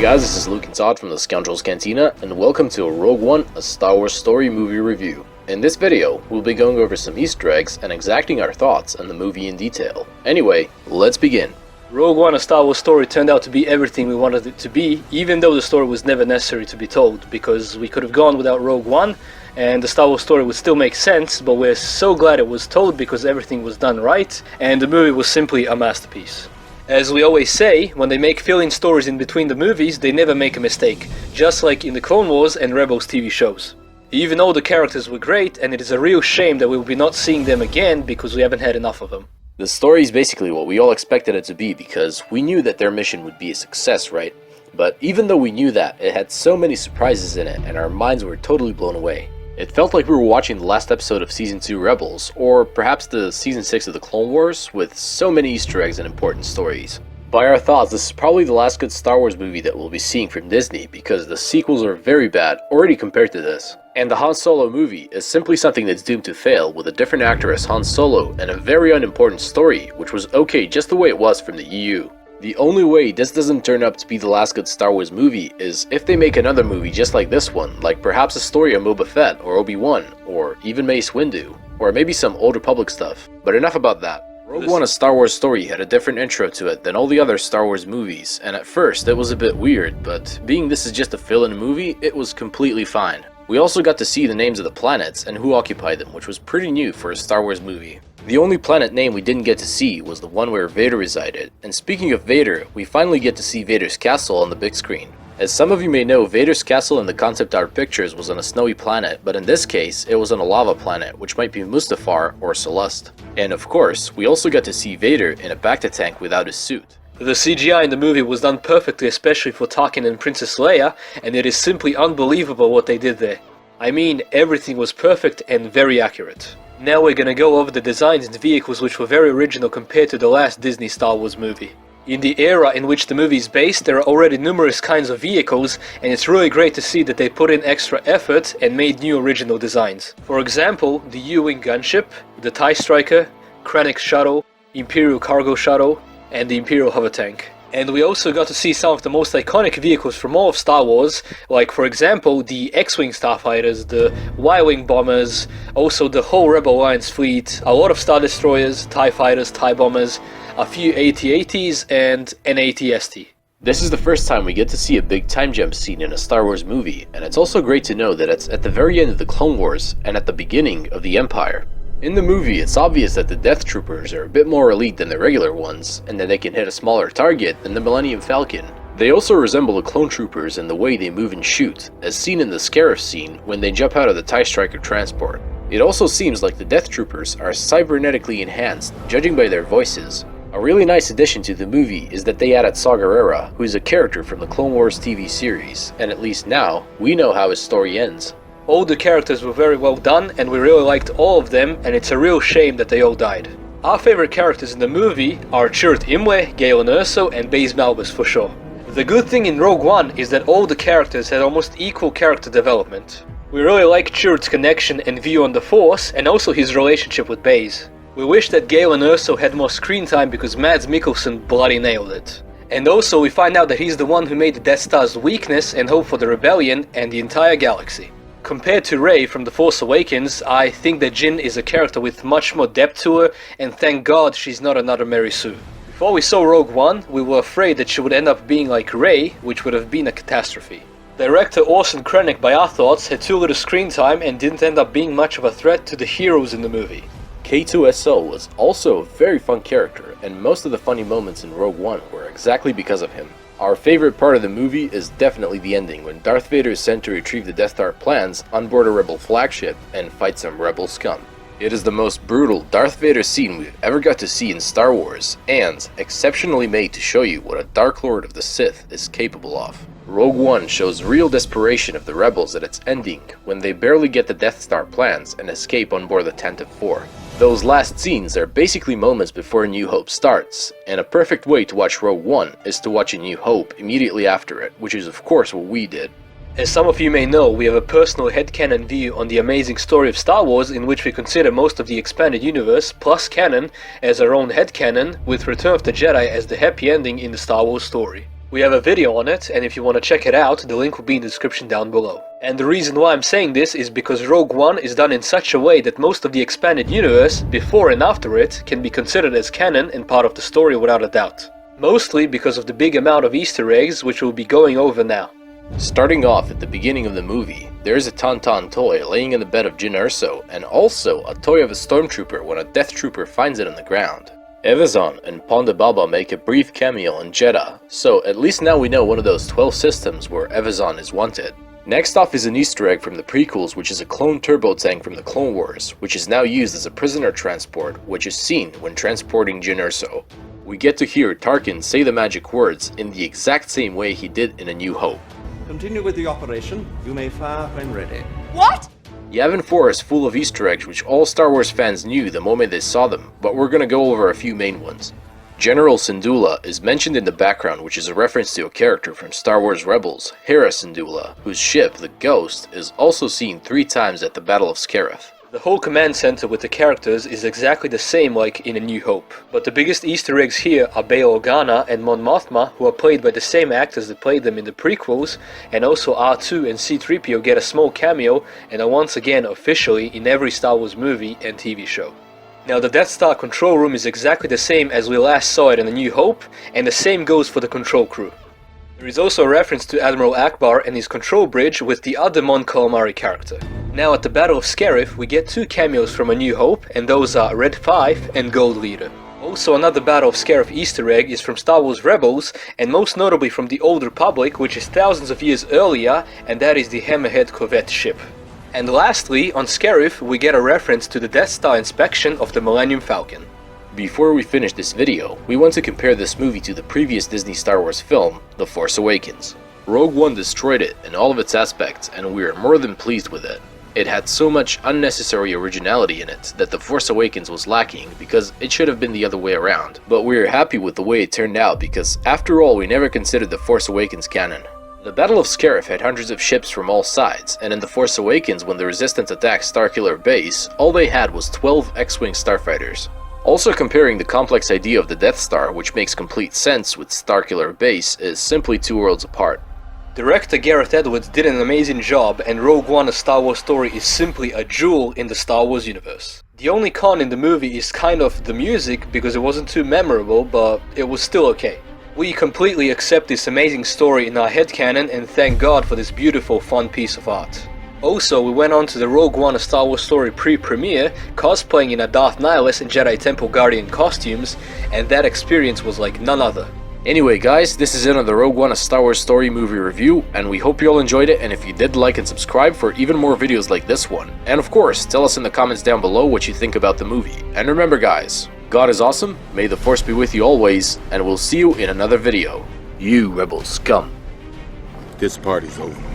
guys, this is Luke and Todd from the Scoundrels Cantina, and welcome to Rogue One, a Star Wars story movie review. In this video, we'll be going over some Easter eggs and exacting our thoughts on the movie in detail. Anyway, let's begin. Rogue One, a Star Wars story, turned out to be everything we wanted it to be, even though the story was never necessary to be told, because we could have gone without Rogue One, and the Star Wars story would still make sense, but we're so glad it was told because everything was done right, and the movie was simply a masterpiece. As we always say, when they make fill-in stories in between the movies, they never make a mistake, just like in the Clone Wars and Rebels TV shows. Even though the characters were great, and it is a real shame that we will be not seeing them again because we haven't had enough of them. The story is basically what we all expected it to be because we knew that their mission would be a success, right? But even though we knew that, it had so many surprises in it and our minds were totally blown away. It felt like we were watching the last episode of Season 2 Rebels, or perhaps the Season 6 of the Clone Wars, with so many Easter eggs and important stories. By our thoughts, this is probably the last good Star Wars movie that we'll be seeing from Disney because the sequels are very bad already compared to this. And the Han Solo movie is simply something that's doomed to fail with a different actor as Han Solo and a very unimportant story, which was okay just the way it was from the EU. The only way this doesn't turn up to be the last good Star Wars movie is if they make another movie just like this one, like perhaps a story on Boba Fett or Obi-Wan, or even Mace Windu, or maybe some Old Republic stuff. But enough about that. Rogue One, a Star Wars story, had a different intro to it than all the other Star Wars movies, and at first it was a bit weird, but being this is just a fill-in movie, it was completely fine. We also got to see the names of the planets and who occupied them, which was pretty new for a Star Wars movie. The only planet name we didn't get to see was the one where Vader resided, and speaking of Vader, we finally get to see Vader's castle on the big screen. As some of you may know, Vader's castle in the concept art pictures was on a snowy planet, but in this case, it was on a lava planet, which might be Mustafar or Celeste. And of course, we also got to see Vader in a Bacta tank without his suit. The CGI in the movie was done perfectly, especially for Tarkin and Princess Leia, and it is simply unbelievable what they did there. I mean, everything was perfect and very accurate. Now we're gonna go over the designs and vehicles which were very original compared to the last Disney Star Wars movie. In the era in which the movie is based, there are already numerous kinds of vehicles, and it's really great to see that they put in extra effort and made new original designs. For example, the U-Wing gunship, the TIE Striker, Krennic's shuttle, Imperial cargo shuttle, and the Imperial hover tank. And we also got to see some of the most iconic vehicles from all of Star Wars, like for example the X-Wing starfighters, the Y-Wing bombers, also the whole Rebel Alliance fleet, a lot of Star Destroyers, TIE fighters, TIE bombers, a few AT-ATs, and an AT-ST. This is the first time we get to see a big time jump scene in a Star Wars movie, and it's also great to know that it's at the very end of the Clone Wars and at the beginning of the Empire. In the movie, it's obvious that the Death Troopers are a bit more elite than the regular ones, and that they can hit a smaller target than the Millennium Falcon. They also resemble the Clone Troopers in the way they move and shoot, as seen in the Scarif scene when they jump out of the TIE Striker transport. It also seems like the Death Troopers are cybernetically enhanced, judging by their voices. A really nice addition to the movie is that they added Saw Gerrera, who is a character from the Clone Wars TV series, and at least now, we know how his story ends. All the characters were very well done, and we really liked all of them, and it's a real shame that they all died. Our favorite characters in the movie are Chirrut Imwe, Galen Erso, and Baze Malbus for sure. The good thing in Rogue One is that all the characters had almost equal character development. We really like Chirrut's connection and view on the Force, and also his relationship with Baze. We wish that Galen Erso had more screen time because Mads Mikkelsen bloody nailed it. And also we find out that he's the one who made the Death Star's weakness and hope for the rebellion and the entire galaxy. Compared to Rey from The Force Awakens, I think that Jyn is a character with much more depth to her, and thank God she's not another Mary Sue. Before we saw Rogue One, we were afraid that she would end up being like Rey, which would have been a catastrophe. Director Orson Krennic, by our thoughts, had too little screen time and didn't end up being much of a threat to the heroes in the movie. K2SO was also a very fun character, and most of the funny moments in Rogue One were exactly because of him. Our favorite part of the movie is definitely the ending when Darth Vader is sent to retrieve the Death Star plans on board a Rebel flagship and fight some Rebel scum. It is the most brutal Darth Vader scene we've ever got to see in Star Wars, and exceptionally made to show you what a Dark Lord of the Sith is capable of. Rogue One shows real desperation of the Rebels at its ending when they barely get the Death Star plans and escape on board the Tantive 4. Those last scenes are basically moments before A New Hope starts, and a perfect way to watch Rogue One is to watch A New Hope immediately after it, which is of course what we did. As some of you may know, we have a personal headcanon view on the amazing story of Star Wars in which we consider most of the expanded universe, plus canon, as our own headcanon, with Return of the Jedi as the happy ending in the Star Wars story. We have a video on it, and if you want to check it out, the link will be in the description down below. And the reason why I'm saying this is because Rogue One is done in such a way that most of the expanded universe, before and after it, can be considered as canon and part of the story without a doubt. Mostly because of the big amount of Easter eggs which we'll be going over now. Starting off at the beginning of the movie, there is a Tauntaun toy laying in the bed of Jyn Erso, and also a toy of a stormtrooper when a death trooper finds it on the ground. Evazan and Ponda Baba make a brief cameo in Jeddah, so at least now we know one of those 12 systems where Evazan is wanted. Next off is an Easter egg from the prequels, which is a clone turbo tank from the Clone Wars, which is now used as a prisoner transport, which is seen when transporting Jyn Erso. We get to hear Tarkin say the magic words in the exact same way he did in A New Hope. Continue with the operation. You may fire when ready. What? Yavin 4 is full of Easter eggs which all Star Wars fans knew the moment they saw them, but we're gonna go over a few main ones. General Syndulla is mentioned in the background, which is a reference to a character from Star Wars Rebels, Hera Syndulla, whose ship, the Ghost, is also seen 3 times at the Battle of Scarif. The whole command center with the characters is exactly the same like in A New Hope, but the biggest Easter eggs here are Bail Organa and Mon Mothma, who are played by the same actors that played them in the prequels, and also R2 and C-3PO get a small cameo and are once again officially in every Star Wars movie and TV show. Now the Death Star control room is exactly the same as we last saw it in A New Hope, and the same goes for the control crew. There is also a reference to Admiral Akbar and his control bridge with the other Mon Calamari character. Now at the Battle of Scarif we get 2 cameos from A New Hope, and those are Red 5 and Gold Leader. Also another Battle of Scarif Easter egg is from Star Wars Rebels, and most notably from the Old Republic, which is thousands of years earlier, and that is the Hammerhead Corvette ship. And lastly, on Scarif we get a reference to the Death Star inspection of the Millennium Falcon. Before we finish this video, we want to compare this movie to the previous Disney Star Wars film, The Force Awakens. Rogue One destroyed it in all of its aspects, and we are more than pleased with it. It had so much unnecessary originality in it that The Force Awakens was lacking because it should have been the other way around. But we are happy with the way it turned out because after all we never considered The Force Awakens canon. The Battle of Scarif had hundreds of ships from all sides, and in The Force Awakens when the Resistance attacked Starkiller Base, all they had was 12 X-Wing starfighters. Also comparing the complex idea of the Death Star, which makes complete sense with Starkiller Base, is simply 2 worlds apart. Director Gareth Edwards did an amazing job, and Rogue One, a Star Wars story, is simply a jewel in the Star Wars universe. The only con in the movie is kind of the music, because it wasn't too memorable, but it was still okay. We completely accept this amazing story in our headcanon and thank God for this beautiful, fun piece of art. Also, we went on to the Rogue One, a Star Wars story pre-premiere, cosplaying in a Darth Nihilus and Jedi Temple Guardian costumes, and that experience was like none other. Anyway guys, this is it on the Rogue One, a Star Wars story movie review, and we hope you all enjoyed it, and if you did, like and subscribe for even more videos like this one. And of course, tell us in the comments down below what you think about the movie. And remember guys, God is awesome, may the Force be with you always, and we'll see you in another video. You rebel scum. This party's over.